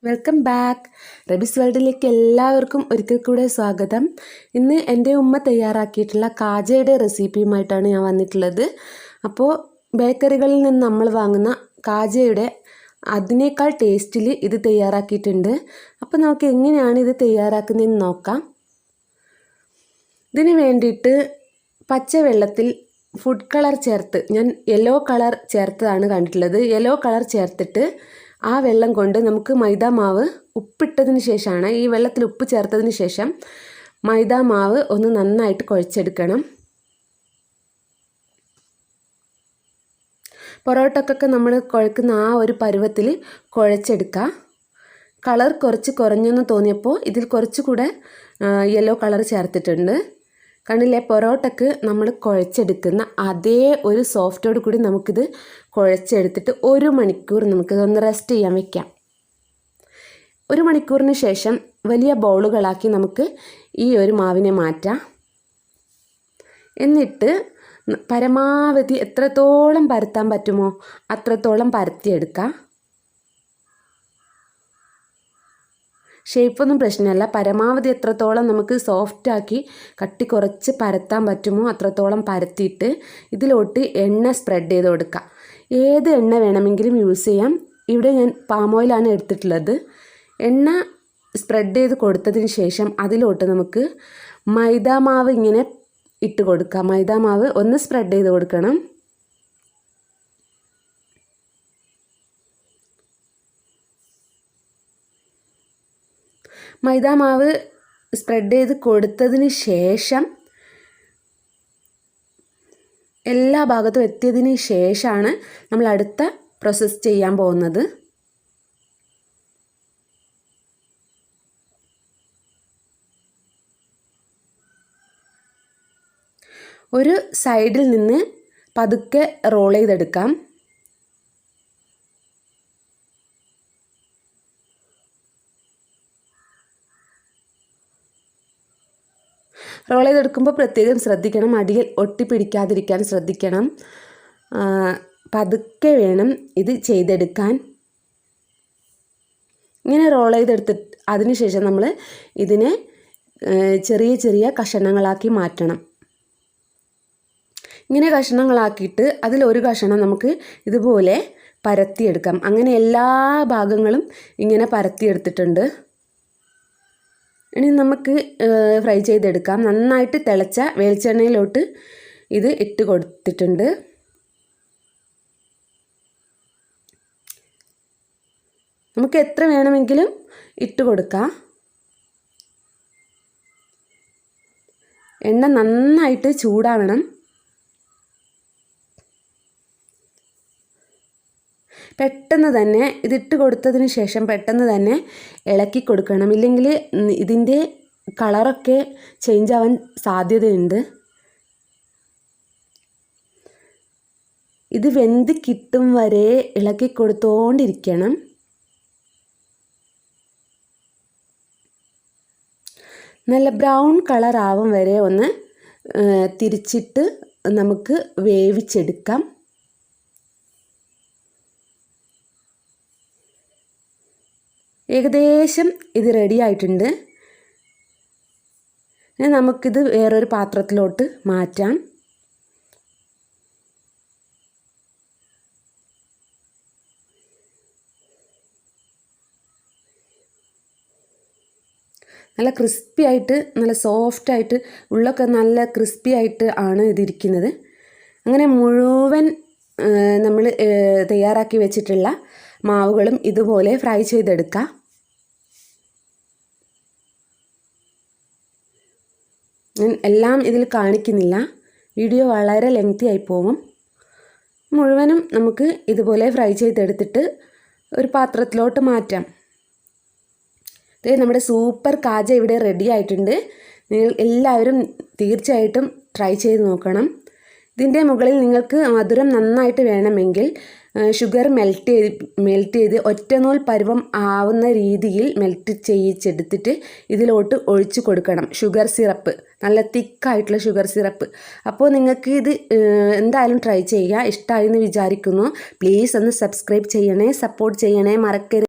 Welcome back. റബീസ്വേൾഡിലേക്ക് എല്ലാവർക്കും ഒരിക്കൽ കൂടെ സ്വാഗതം. ഇന്ന് എൻ്റെ ഉമ്മ തയ്യാറാക്കിയിട്ടുള്ള കാജയുടെ റെസിപ്പിയുമായിട്ടാണ് ഞാൻ വന്നിട്ടുള്ളത്. അപ്പോൾ ബേക്കറികളിൽ നിന്ന് നമ്മൾ വാങ്ങുന്ന കാജയുടെ അതിനേക്കാൾ ടേസ്റ്റിൽ ഇത് തയ്യാറാക്കിയിട്ടുണ്ട്. അപ്പോൾ നമുക്ക് എങ്ങനെയാണ് ഇത് തയ്യാറാക്കുന്നതെന്ന് നോക്കാം. ഇതിന് വേണ്ടിയിട്ട് പച്ചവെള്ളത്തിൽ ഫുഡ് കളർ ചേർത്ത്, ഞാൻ യെല്ലോ കളർ ചേർത്തതാണ് കണ്ടിട്ടുള്ളത്. യെല്ലോ കളർ ചേർത്തിട്ട് ആ വെള്ളം കൊണ്ട് നമുക്ക് മൈദാമാവ് ഉപ്പിട്ടതിന് ശേഷമാണ്, ഈ വെള്ളത്തിൽ ഉപ്പ് ചേർത്തതിന് ശേഷം മൈദാമാവ് ഒന്ന് നന്നായിട്ട് കുഴച്ചെടുക്കണം. പൊറോട്ടക്കൊക്കെ നമ്മൾ കുഴക്കുന്ന ആ ഒരു പരുവത്തിൽ കുഴച്ചെടുക്കുക. കളർ കുറച്ച് കുറഞ്ഞെന്ന് തോന്നിയപ്പോൾ ഇതിൽ കുറച്ചുകൂടെ യെല്ലോ കളർ ചേർത്തിട്ടുണ്ട്. കണ്ടില്ലേ, പൊറോട്ടക്ക് നമ്മൾ കുഴച്ചെടുക്കുന്ന അതേ ഒരു സോഫ്റ്റോട് കൂടി നമുക്കിത് കുഴച്ചെടുത്തിട്ട് 1 മണിക്കൂർ നമുക്കിതൊന്ന് റെസ്റ്റ് ചെയ്യാൻ വെക്കാം. 1 മണിക്കൂറിന് ശേഷം വലിയ ബൗളുകളാക്കി നമുക്ക് ഈ ഒരു മാവിനെ മാറ്റാം. എന്നിട്ട് പരമാവധി എത്രത്തോളം പരത്താൻ പറ്റുമോ അത്രത്തോളം പരത്തിയെടുക്കാം. ഷേപ്പൊന്നും പ്രശ്നമല്ല, പരമാവധി എത്രത്തോളം നമുക്ക് സോഫ്റ്റാക്കി കട്ടി കുറച്ച് പരത്താൻ പറ്റുമോ അത്രത്തോളം പരത്തിയിട്ട് ഇതിലോട്ട് എണ്ണ സ്പ്രെഡ് ചെയ്ത് കൊടുക്കുക. ഏത് എണ്ണ വേണമെങ്കിലും യൂസ് ചെയ്യാം. ഇവിടെ ഞാൻ പാം ഓയിലാണ് എടുത്തിട്ടുള്ളത്. എണ്ണ സ്പ്രെഡ് ചെയ്ത് കൊടുത്തതിന് ശേഷം അതിലോട്ട് നമുക്ക് മൈദാമാവ് ഇങ്ങനെ ഇട്ട് കൊടുക്കാം. മൈദാമാവ് ഒന്ന് സ്പ്രെഡ് ചെയ്ത് കൊടുക്കണം. മൈദാമാവ് സ്പ്രെഡ് ചെയ്ത് കൊടുത്തതിന് ശേഷം എല്ലാ ഭാഗത്തും എത്തിയതിന് ശേഷമാണ് നമ്മൾ അടുത്ത പ്രോസസ്സ് ചെയ്യാൻ പോകുന്നത്. ഒരു സൈഡിൽ നിന്ന് പതുക്കെ റോൾ ചെയ്തെടുക്കാം. റോൾ ചെയ്തെടുക്കുമ്പോൾ പ്രത്യേകം ശ്രദ്ധിക്കണം, അടിയിൽ ഒട്ടിപ്പിടിക്കാതിരിക്കാൻ ശ്രദ്ധിക്കണം. പതുക്കെ വേണം ഇത് ചെയ്തെടുക്കാൻ. ഇങ്ങനെ റോൾ ചെയ്തെടുത്തിട്ട് അതിനുശേഷം നമ്മൾ ഇതിനെ ചെറിയ ചെറിയ കഷണങ്ങളാക്കി മാറ്റണം. ഇങ്ങനെ കഷണങ്ങളാക്കിയിട്ട് അതിലൊരു കഷണം നമുക്ക് ഇതുപോലെ പരത്തിയെടുക്കാം. അങ്ങനെ എല്ലാ ഭാഗങ്ങളും ഇങ്ങനെ പരത്തിയെടുത്തിട്ടുണ്ട്. ഇനി നമുക്ക് ഫ്രൈ ചെയ്തെടുക്കാം. നന്നായിട്ട് തിളച്ച വെളിച്ചെണ്ണയിലോട്ട് ഇത് ഇട്ട് കൊടുത്തിട്ടുണ്ട്. നമുക്ക് എത്ര വേണമെങ്കിലും ഇട്ട് കൊടുക്കാം. എണ്ണ നന്നായിട്ട് ചൂടാവണം. പെട്ടെന്ന് തന്നെ ഇതിട്ട് കൊടുത്തതിന് ശേഷം പെട്ടെന്ന് തന്നെ ഇളക്കി കൊടുക്കണം. ഇല്ലെങ്കിൽ ഇതിൻ്റെ കളറൊക്കെ ചേഞ്ച് ആവാൻ സാധ്യതയുണ്ട്. ഇത് വെന്ത് കിട്ടും വരെ ഇളക്കി കൊടുത്തോണ്ടിരിക്കണം. നല്ല ബ്രൗൺ കളർ ആവും വരെ ഒന്ന് തിരിച്ചിട്ട് നമുക്ക് വേവിച്ചെടുക്കാം. ഏകദേശം ഇത് റെഡി ആയിട്ടുണ്ട്. ഇനി നമുക്കിത് വേറൊരു പാത്രത്തിലോട്ട് മാറ്റാം. നല്ല ക്രിസ്പി ആയിട്ട്, നല്ല സോഫ്റ്റായിട്ട്, ഉള്ളൊക്കെ നല്ല ക്രിസ്പി ആയിട്ട് ആണ് ഇതിരിക്കുന്നത്. അങ്ങനെ മുഴുവൻ നമ്മൾ തയ്യാറാക്കി വെച്ചിട്ടുള്ള മാവുകളും ഇതുപോലെ ഫ്രൈ ചെയ്തെടുക്കാം. ഞാൻ എല്ലാം ഇതിൽ കാണിക്കുന്നില്ല, വീഡിയോ വളരെ ലെങ്തി ആയി പോകും. മുഴുവനും നമുക്ക് ഇതുപോലെ ഫ്രൈ ചെയ്തെടുത്തിട്ട് ഒരു പാത്രത്തിലോട്ട് മാറ്റാം. ഇത് നമ്മുടെ സൂപ്പർ കാജ ഇവിടെ റെഡി ആയിട്ടുണ്ട്. നിങ്ങൾ എല്ലാവരും തീർച്ചയായിട്ടും ട്രൈ ചെയ്ത് നോക്കണം. ഇതിൻ്റെ മുകളിൽ നിങ്ങൾക്ക് മധുരം നന്നായിട്ട് വേണമെങ്കിൽ ഷുഗർ മെൽറ്റ് ചെയ്ത് ഒറ്റനൂൽ പരുവം ആവുന്ന രീതിയിൽ മെൽറ്റ് ചെയ്യിച്ചെടുത്തിട്ട് ഇതിലോട്ട് ഒഴിച്ചു കൊടുക്കണം. ഷുഗർ സിറപ്പ്, നല്ല തിക്കായിട്ടുള്ള ഷുഗർ സിറപ്പ്. അപ്പോൾ നിങ്ങൾക്ക് ഇത് എന്തായാലും ട്രൈ ചെയ്യുക. ഇഷ്ടമായി എന്ന് വിചാരിക്കുന്നു. പ്ലീസ് ഒന്ന് സബ്സ്ക്രൈബ് ചെയ്യണേ, സപ്പോർട്ട് ചെയ്യണേ, മറക്കരുത്.